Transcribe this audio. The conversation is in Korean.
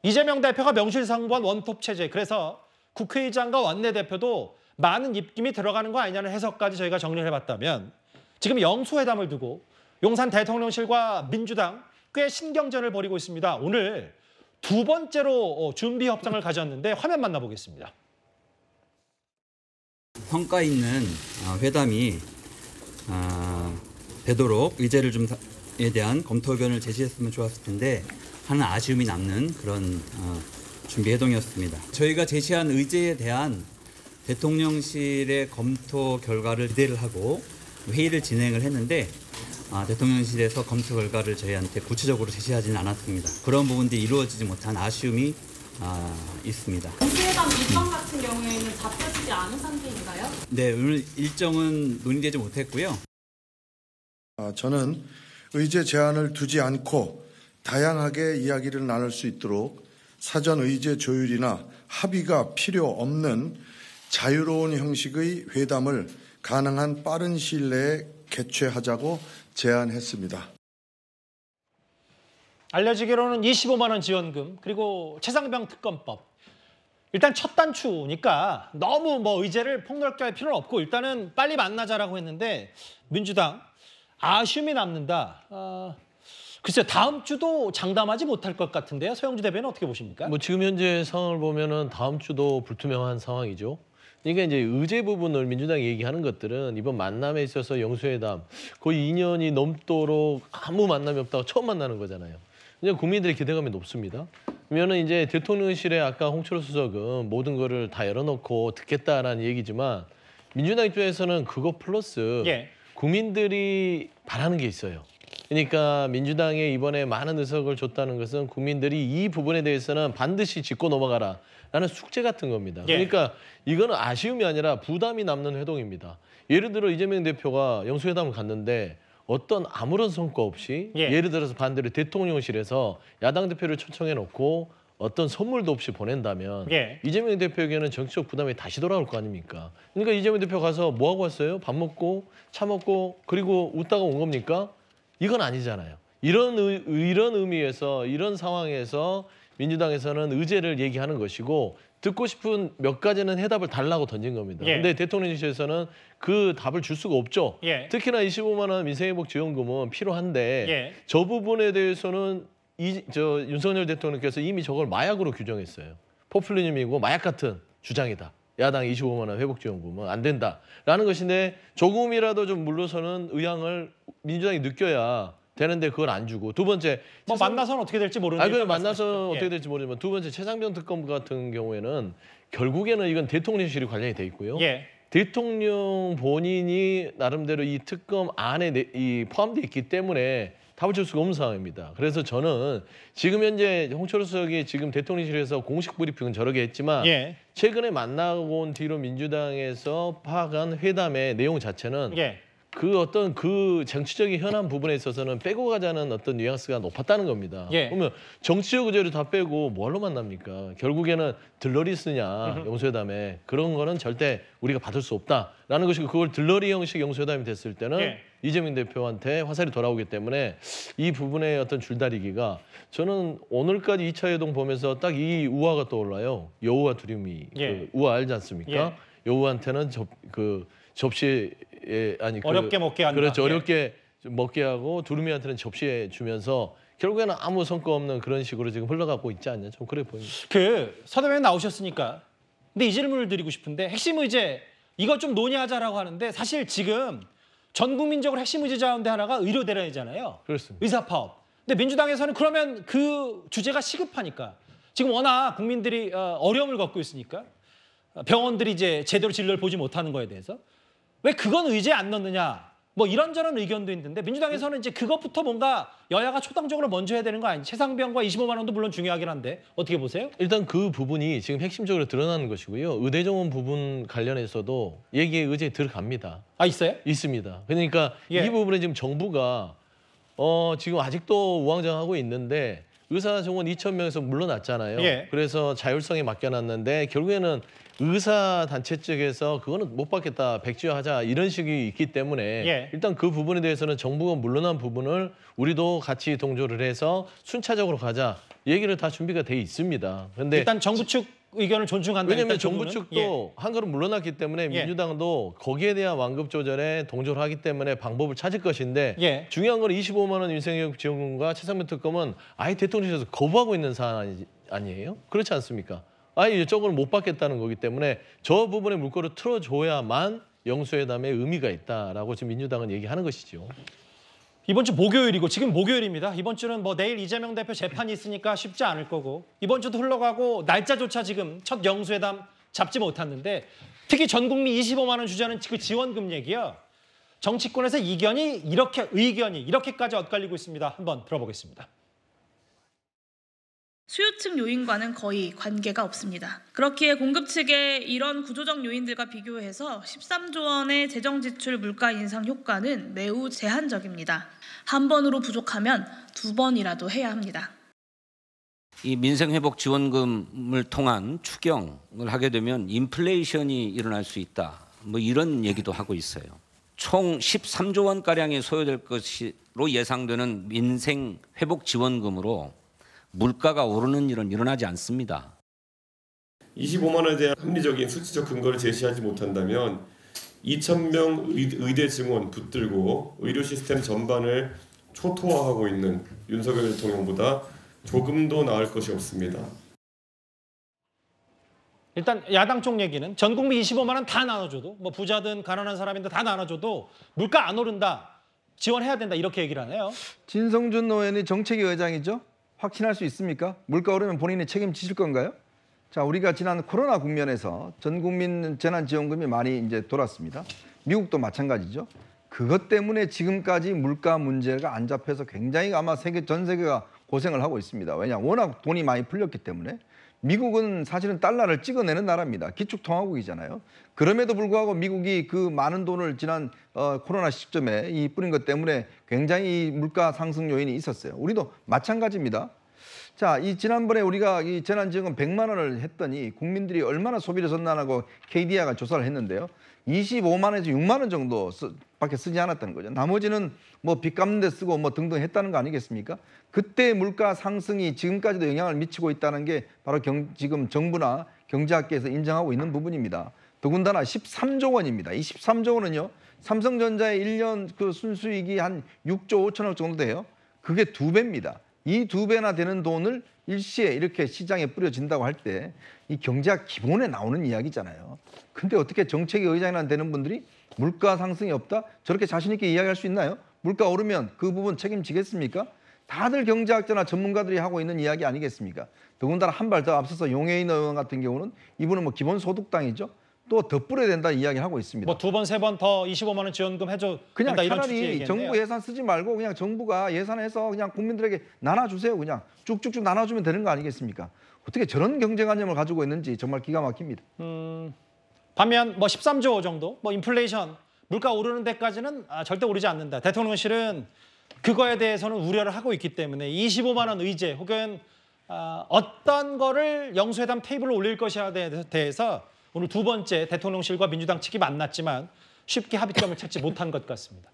이재명 대표가 명실상부한 원톱 체제, 그래서 국회의장과 원내대표도 많은 입김이 들어가는 거 아니냐는 해석까지 저희가 정리를 해봤다면, 지금 영수회담을 두고 용산 대통령실과 민주당 꽤 신경전을 벌이고 있습니다. 오늘 두 번째로 준비 협상을 가졌는데 화면 만나보겠습니다. 성과 있는 회담이 되도록 의제를 좀에 대한 검토 의견을 제시했으면 좋았을 텐데 하는 아쉬움이 남는 그런 준비 회동이었습니다. 저희가 제시한 의제에 대한 대통령실의 검토 결과를 기대를 하고 회의를 진행을 했는데 대통령실에서 검토 결과를 저희한테 구체적으로 제시하지는 않았습니다. 그런 부분들이 이루어지지 못한 아쉬움이 있습니다. 국회의장 일정 같은 경우에는 잡혀지지 않은 상태인가요? 네, 오늘 일정은 논의되지 못했고요. 저는 의제 제한을 두지 않고 다양하게 이야기를 나눌 수 있도록 사전 의제 조율이나 합의가 필요 없는 자유로운 형식의 회담을 가능한 빠른 시일 내에 개최하자고 제안했습니다. 알려지기로는 25만 원 지원금, 그리고 최상병 특검법. 일단 첫 단추니까 너무 의제를 폭넓게 할 필요는 없고 일단은 빨리 만나자라고 했는데 민주당 아쉬움이 남는다. 글쎄요, 다음 주도 장담하지 못할 것 같은데요. 서영주 대변인 어떻게 보십니까? 지금 현재 상황을 보면은 다음 주도 불투명한 상황이죠. 그러니까 이제 의제 부분을 민주당이 얘기하는 것들은 이번 만남에 있어서 영수회담 거의 2년이 넘도록 아무 만남이 없다가 처음 만나는 거잖아요. 이제 국민들의 기대감이 높습니다. 그러면은 이제 대통령실에 아까 홍철호 수석은 모든 거를 다 열어놓고 듣겠다라는 얘기지만 민주당 입장에서는 그거 플러스 국민들이 바라는 게 있어요. 그러니까 민주당에 이번에 많은 의석을 줬다는 것은 국민들이 이 부분에 대해서는 반드시 짚고 넘어가라라는 숙제 같은 겁니다. 그러니까 이거는 아쉬움이 아니라 부담이 남는 회동입니다. 예를 들어 이재명 대표가 영수회담을 갔는데 어떤 아무런 성과 없이 예를 들어서 반대로 대통령실에서 야당 대표를 초청해놓고 어떤 선물도 없이 보낸다면 이재명 대표에게는 정치적 부담이 다시 돌아올 거 아닙니까? 그러니까 이재명 대표 가서 뭐 하고 왔어요? 밥 먹고 차 먹고 그리고 웃다가 온 겁니까? 이건 아니잖아요. 이런 의미에서 이런 상황에서 민주당에서는 의제를 얘기하는 것이고 듣고 싶은 몇 가지는 해답을 달라고 던진 겁니다. 근데 대통령실에서는 그 답을 줄 수가 없죠. 특히나 25만 원 민생회복 지원금은 필요한데 저 부분에 대해서는 윤석열 대통령께서 이미 저걸 마약으로 규정했어요. 포퓰리즘이고 마약 같은 주장이다. 야당 25만 원 회복지원금은 안 된다라는 것인데 조금이라도 좀 물러서는 의향을 민주당이 느껴야 되는데 그걸 안 주고 두 번째 만나서는 어떻게 될지 모르는데 만나서 어떻게 될지 모르지만 두 번째 최상병 특검 같은 경우에는 결국에는 이건 대통령실이 관련이 돼 있고요. 대통령 본인이 나름대로 이 특검 안에 포함되어 있기 때문에 답을 줄 수가 없는 상황입니다. 그래서 저는 지금 현재 홍철호 수석이 지금 대통령실에서 공식 브리핑은 저렇게 했지만 최근에 만나고 온 뒤로 민주당에서 파악한 회담의 내용 자체는 그 정치적인 현안 부분에 있어서는 빼고 가자는 어떤 뉘앙스가 높았다는 겁니다. 그러면 정치적 의제를 다 빼고 뭘로 만납니까? 결국에는 들러리 쓰냐 영수회담에 그런 거는 절대 우리가 받을 수 없다라는 것이고 그걸 들러리 형식 영수회담이 됐을 때는 이재명 대표한테 화살이 돌아오기 때문에 이 부분의 어떤 줄다리기가 저는 오늘까지 2차 회동 보면서 딱 이 우화가 떠올라요. 여우와 두루미 그 우화 알지 않습니까? 여우한테는 접시에 어렵게 먹게 한다. 그렇죠. 어렵게 먹게 하고 두루미한테는 접시에 주면서 결국에는 아무 성과 없는 그런 식으로 지금 흘러가고 있지 않냐. 좀 그래 보입니다. 서 대변인 나오셨으니까. 근데 이 질문을 드리고 싶은데 핵심 의제 이거 좀 논의하자라고 하는데 사실 지금 전 국민적으로 핵심 의제 가운데 하나가 의료 대란이잖아요. 그렇습니다. 의사 파업. 근데 민주당에서는 그러면 그 주제가 시급하니까 지금 워낙 국민들이 어려움을 겪고 있으니까 병원들이 이제 제대로 진료를 보지 못하는 거에 대해서 왜 그건 의제에 안 넣느냐. 이런저런 의견도 있는데 민주당에서는 이제 그것부터 뭔가 여야가 초당적으로 먼저 해야 되는 거 아니지? 최상병과 25만 원도 물론 중요하긴 한데 어떻게 보세요? 일단 그 부분이 지금 핵심적으로 드러나는 것이고요. 의대정원 부분 관련해서도 얘기의 의제에 들어갑니다. 있어요? 있습니다. 그러니까 이 부분에 지금 정부가 지금 아직도 우왕좌왕하고 있는데 의사 정원 2,000명에서 물러났잖아요. 예. 그래서 자율성에 맡겨놨는데 결국에는 의사 단체 측에서 그거는 못 받겠다, 백지화하자 이런 식이 있기 때문에 예. 일단 그 부분에 대해서는 정부가 물러난 부분을 우리도 같이 동조를 해서 순차적으로 가자 얘기를 다 준비가 돼 있습니다. 근데 일단 정부 측 의견을 존중한다. 왜냐하면 일단 정부 정부는. 측도 한 걸음 물러났기 때문에 민주당도 거기에 대한 완급 조절에 동조를 하기 때문에 방법을 찾을 것인데 예. 중요한 건 25만 원 인생교육 지원금과 최상면 특검은 아예 대통령실에서 거부하고 있는 사안 아니에요? 그렇지 않습니까? 아예 이쪽을 못 받겠다는 거기 때문에 저 부분에 물꼬를 틀어줘야만 영수회담의 의미가 있다라고 지금 민주당은 얘기하는 것이죠. 이번 주 목요일이고 지금 목요일입니다. 이번 주는 뭐 내일 이재명 대표 재판이 있으니까 쉽지 않을 거고 이번 주도 흘러가고 날짜조차 지금 첫 영수회담 잡지 못했는데 특히 전 국민 25만 원 주자는 그 지원금 얘기요. 정치권에서 의견이 이렇게까지 엇갈리고 있습니다. 한번 들어보겠습니다. 수요 측 요인과는 거의 관계가 없습니다. 그렇기에 공급 측의 이런 구조적 요인들과 비교해서 13조 원의 재정 지출 물가 인상 효과는 매우 제한적입니다. 한 번으로 부족하면 두 번이라도 해야 합니다. 이 민생회복 지원금을 통한 추경을 하게 되면 인플레이션이 일어날 수 있다. 뭐 이런 얘기도 하고 있어요. 총 13조 원가량이 소요될 것으로 예상되는 민생회복 지원금으로 물가가 오르는 일은 일어나지 않습니다. 25만 원에 대한 합리적인 수치적 근거를 제시하지 못한다면 2,000명 의대 증원 붙들고 의료 시스템 전반을 초토화하고 있는 윤석열 대통령보다 조금도 나을 것이 없습니다. 일단 야당 쪽 얘기는 전 국민 25만 원 다 나눠줘도 뭐 부자든 가난한 사람인데 다 나눠줘도 물가 안 오른다. 지원해야 된다. 이렇게 얘기를 하네요. 진성준 의원이 정책위 의장이죠. 확신할 수 있습니까? 물가 오르면 본인이 책임지실 건가요? 자, 우리가 지난 코로나 국면에서 전 국민 재난지원금이 많이 이제 돌았습니다. 미국도 마찬가지죠. 그것 때문에 지금까지 물가 문제가 안 잡혀서 굉장히 아마 전 세계가 고생을 하고 있습니다. 왜냐, 워낙 돈이 많이 풀렸기 때문에. 미국은 사실은 달러를 찍어내는 나라입니다. 기축통화국이잖아요. 그럼에도 불구하고 미국이 그 많은 돈을 지난 코로나 시점에 뿌린 것 때문에 굉장히 물가 상승 요인이 있었어요. 우리도 마찬가지입니다. 자, 지난번에 우리가 이 재난지원금 100만 원을 했더니 국민들이 얼마나 소비를 전환하고 KDI가 조사를 했는데요. 25만 원에서 6만 원 정도 밖에 쓰지 않았다는 거죠. 나머지는 뭐 빚 갚는 데 쓰고 뭐 등등 했다는 거 아니겠습니까? 그때 물가 상승이 지금까지도 영향을 미치고 있다는 게 바로 지금 정부나 경제학계에서 인정하고 있는 부분입니다. 더군다나 13조 원입니다. 이 13조 원은요. 삼성전자의 1년 그 순수익이 한 6조 5천억 정도 돼요. 그게 2배입니다. 이 2배나 되는 돈을 일시에 이렇게 시장에 뿌려진다고 할 때 이 경제학 기본에 나오는 이야기잖아요. 근데 어떻게 정책위 의장이나 되는 분들이 물가 상승이 없다? 저렇게 자신 있게 이야기할 수 있나요? 물가 오르면 그 부분 책임지겠습니까? 다들 경제학자나 전문가들이 하고 있는 이야기 아니겠습니까? 더군다나 한 발 더 앞서서 용해인 의원 같은 경우는 이분은 뭐 기본소득당이죠. 또 더 뿌려야 된다는 이야기를 하고 있습니다. 뭐 2번, 3번 더 25만 원 지원금 해줘 그냥 된다, 이런 차라리 정부 예산 쓰지 말고 그냥 정부가 예산해서 그냥 국민들에게 나눠주세요. 그냥 쭉쭉쭉 나눠주면 되는 거 아니겠습니까? 어떻게 저런 경제관념을 가지고 있는지 정말 기가 막힙니다. 반면 뭐 13조 정도, 뭐 인플레이션, 물가 오르는 데까지는 절대 오르지 않는다. 대통령실은 그거에 대해서는 우려를 하고 있기 때문에 25만 원 의제 혹은 어떤 거를 영수회담 테이블로 올릴 것이냐에 대해서 오늘 두 번째 대통령실과 민주당 측이 만났지만 쉽게 합의점을 찾지 못한 것 같습니다.